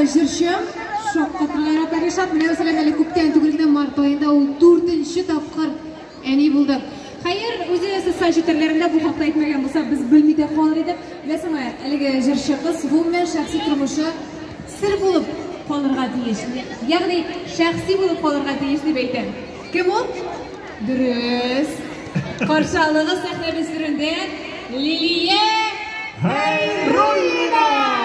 Жыршым, шоққа тұрғайра таришат, мен өсілем әлі көптен түгілден март айында ол 4-ші тапқыр әне болдық. Хайыр, өзі сайшы түрлерінде бұл хақта айтмаған болса, біз білмейді қалыр едіп, бәсіңі әлігі жыршы қыз, бұл мен шақсы тұрмышы сір болып қалырға дейіш. Яғни, шақсы болып қалырға дейіш деп айтын. Кім ол? Дұрыс. Қаршалығы сәхнеміз түрінде Лилия Хайруллина!